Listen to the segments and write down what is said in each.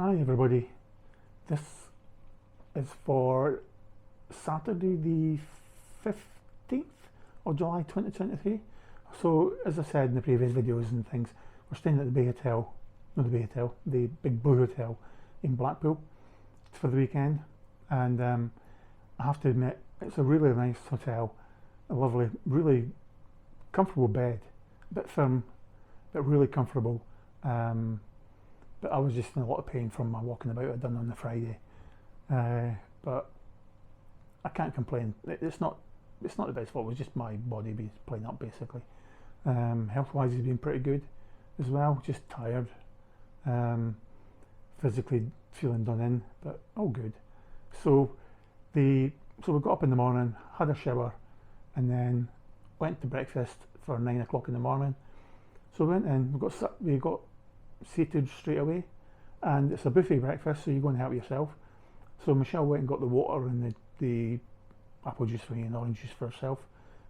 Hi everybody, this is for Saturday the 15th of July 2023. So as I said in the previous videos and things, we're staying at the Bay Hotel, not the Bay Hotel, the Big Blue Hotel in Blackpool for the weekend, and I have to admit it's a really nice hotel, a lovely, really comfortable bed, a bit firm but really comfortable. But I was just in a lot of pain from my walking about I'd done on the Friday. But I can't complain. It's not the best fault. It was just my body playing up basically. Health-wise, it's been pretty good as well. Just tired, physically feeling done in, but all good. So we got up in the morning, had a shower, and then went to breakfast for 9 o'clock in the morning. So we went in. We got seated straight away, and it's a buffet breakfast, so you go and help yourself. So Michelle went and got the water and the apple juice for me and orange juice for herself,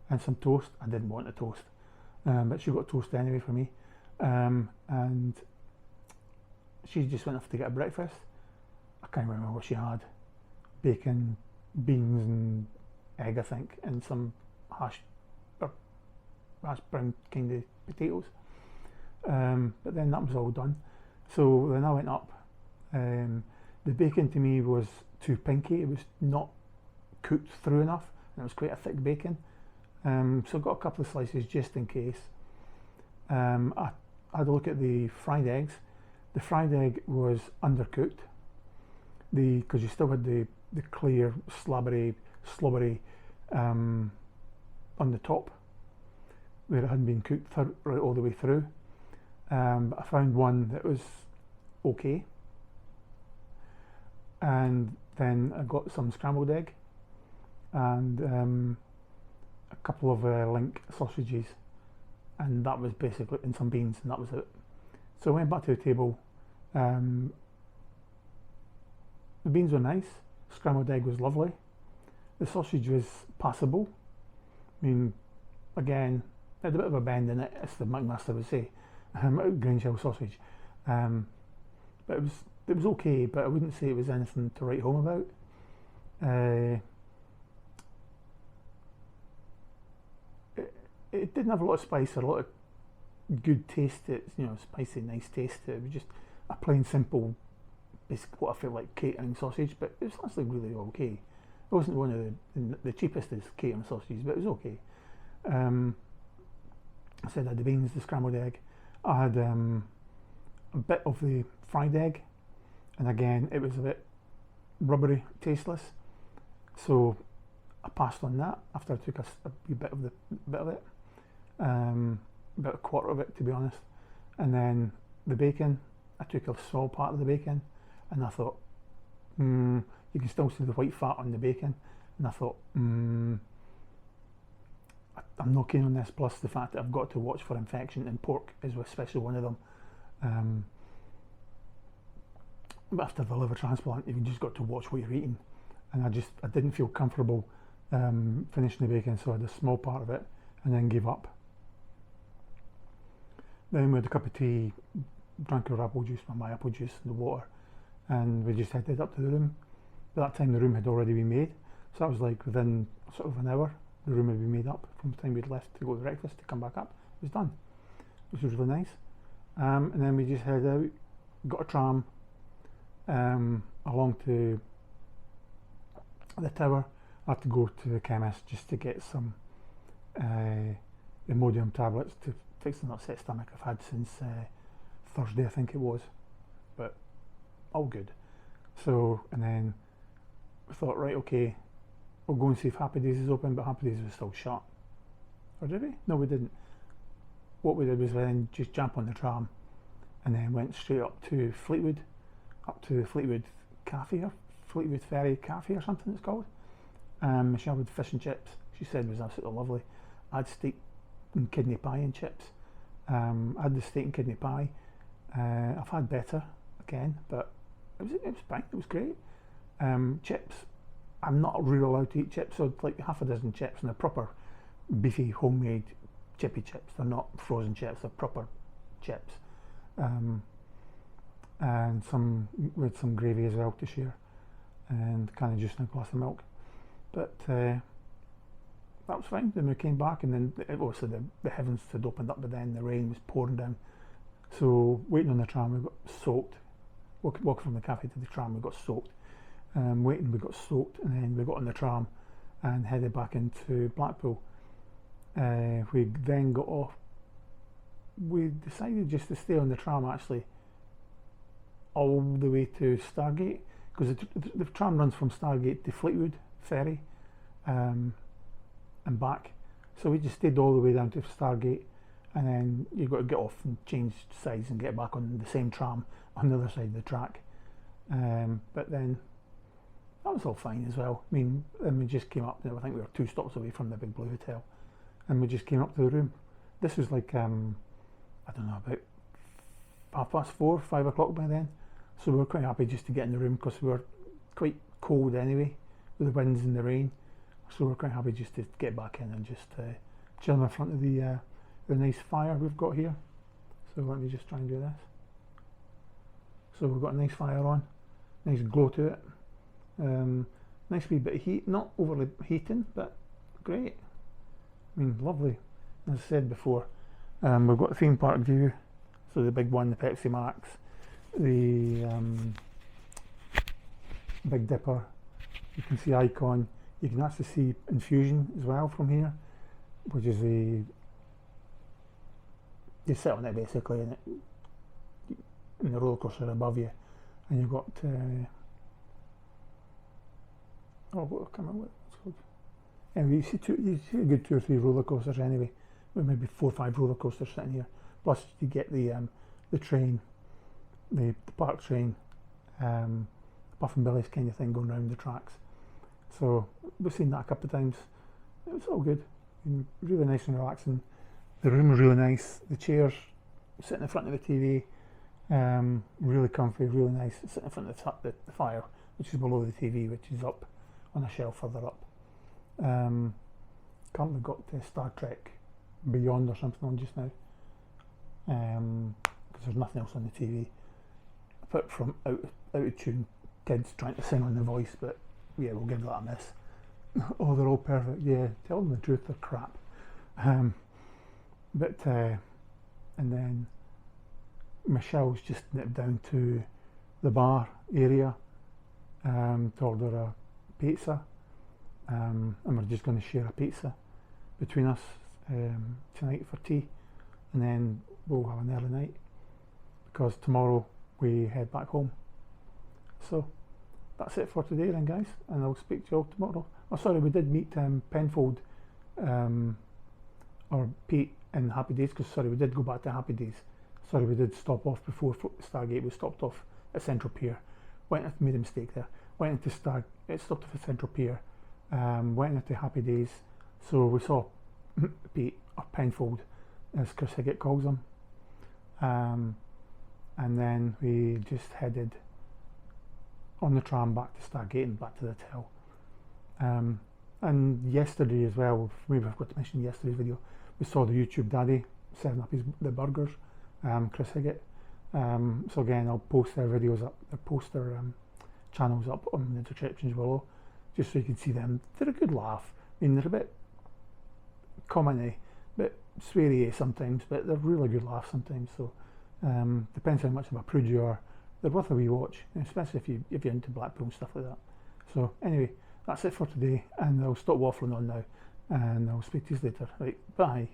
and some toast. I didn't want the toast, but she got toast anyway for me, and she just went off to get a breakfast. I can't remember what she had: bacon, beans and egg, I think, and some hash brown kind of potatoes. But then that was all done. So then I went up. The bacon to me was too pinky. It was not cooked through enough, and it was quite a thick bacon. So I got a couple of slices just in case. I had a look at the fried eggs. The fried egg was undercooked, because you still had the clear slobbery on the top, where it hadn't been cooked right all the way through. But I found one that was okay, and then I got some scrambled egg and a couple of link sausages, and that was basically, and some beans, and that was it. So I went back to the table. The beans were nice, scrambled egg was lovely, the sausage was passable. I mean, again, it had a bit of a bend in it, as the McMaster would say. Green shell sausage, but it was okay, but I wouldn't say it was anything to write home about. It didn't have a lot of spice or a lot of good taste. It's, you know, spicy, nice taste. It was just a plain simple, basically what I feel like catering sausage, but it was actually really okay. It wasn't one of the cheapest of catering sausages, but it was okay. I said I had the beans, the scrambled egg. I had a bit of the fried egg, and again it was a bit rubbery, tasteless, so I passed on that after I took a wee bit of it, about a quarter of it to be honest. And then the bacon, I took a small part of the bacon, and I thought, you can still see the white fat on the bacon, and I thought, I'm not keen on this, plus the fact that I've got to watch for infection, and pork is especially one of them. But after the liver transplant, you've just got to watch what you're eating, and I didn't feel comfortable finishing the bacon, so I had a small part of it and then gave up. Then we had a cup of tea, drank our apple juice, my apple juice and the water, and we just headed up to the room. By that time the room had already been made, so that was like within sort of an hour. The room had been made up from the time we'd left to go to breakfast to come back up. It was done, which was really nice. And then we just headed out, got a tram along to the tower. I had to go to the chemist just to get some Imodium tablets to fix an upset stomach I've had since Thursday, I think it was, but all good. So, and then we thought, right, okay, we'll go and see if Happy Dayz is open, but Happy Dayz was still shut. Or did we? No, we didn't. What we did was then just jump on the tram and then went straight up to Fleetwood Cafe, or Fleetwood Ferry Cafe or something it's called. Michelle had fish and chips. She said it was absolutely lovely. I had steak and kidney pie and chips. I had the steak and kidney pie. I've had better again, but it was fine. It was great. Chips. I'm not really allowed to eat chips, so like half a dozen chips, and they're proper beefy homemade chippy chips. They're not frozen chips, they're proper chips. and with some gravy as well to share, and kind of juice and a glass of milk. But that was fine. Then we came back, and then obviously the heavens had opened up, but then the rain was pouring down. So waiting on the tram, we got soaked. Walking from the cafe to the tram, we got soaked. Waiting, we got soaked, and then we got on the tram and headed back into Blackpool. We then got off. We decided just to stay on the tram actually all the way to Stargate, because the tram runs from Stargate to Fleetwood Ferry and back. So we just stayed all the way down to Stargate, and then you've got to get off and change sides and get back on the same tram on the other side of the track. But then that was all fine as well. I mean, and we just came up, I think we were 2 stops away from the Big Blue Hotel, and we just came up to the room. This was like, I don't know, about 4:30, 5 o'clock by then. So we were quite happy just to get in the room, because we were quite cold anyway, with the winds and the rain. So we're quite happy just to get back in and just chill in front of the nice fire we've got here. So let me just try and do this. So we've got a nice fire on, nice glow to it. Nice wee bit of heat, not overly heating, but great. I mean, lovely. As I said before, we've got the theme park view, so the big one, the Pepsi Max, the Big Dipper. You can see Icon. You can actually see Infusion as well from here, which is you sit on it basically, and the roller coaster above you, and you've got I can't remember what it's called. Anyway, you see a good 2 or 3 roller coasters anyway, with maybe 4 or 5 roller coasters sitting here. Plus you get the train, the park train, Puff and Billy's kind of thing going around the tracks. So we've seen that a couple of times. It was all good, really nice and relaxing. The room was really nice. The chairs sitting in front of the TV, really comfy, really nice. Sitting in front of the fire, which is below the TV, which is up on a shelf further up. Currently got Star Trek Beyond or something on just now, because there's nothing else on the TV apart from out of tune kids trying to sing on The Voice. But yeah, we'll give that a miss. Oh, they're all perfect. Yeah, tell them the truth, they're crap. And then Michelle's just nipped down to the bar area to order a pizza, and we're just going to share a pizza between us tonight for tea, and then we'll have an early night, because tomorrow we head back home. So that's it for today then, guys, and I'll speak to you all tomorrow. Oh sorry, we did meet Penfold or Pete in Happy Dayz, because we did go back to Happy Dayz. Sorry, we did stop off before Stargate. We stopped off at Central Pier. Made a mistake there. Stopped off at Central Pier. Went into Happy Dayz. So we saw Pete, or Penfold, as Chris Higgitt calls him. And then we just headed on the tram back to Stargate and back to the hotel. And yesterday as well, maybe I forgot to mention yesterday's video, we saw the YouTube daddy setting up the burgers, Chris Higgitt. So again, I'll post their videos up, their channels up on the descriptions below, just so you can see them. They're a good laugh. I mean, they're a bit comedy, a bit sweary sometimes, but they're really good laughs sometimes. So depends how much of a prude you are. They're worth a wee watch, especially if you're into Blackpool and stuff like that. So anyway, that's it for today, and I'll stop waffling on now, and I'll speak to you later. Right, bye.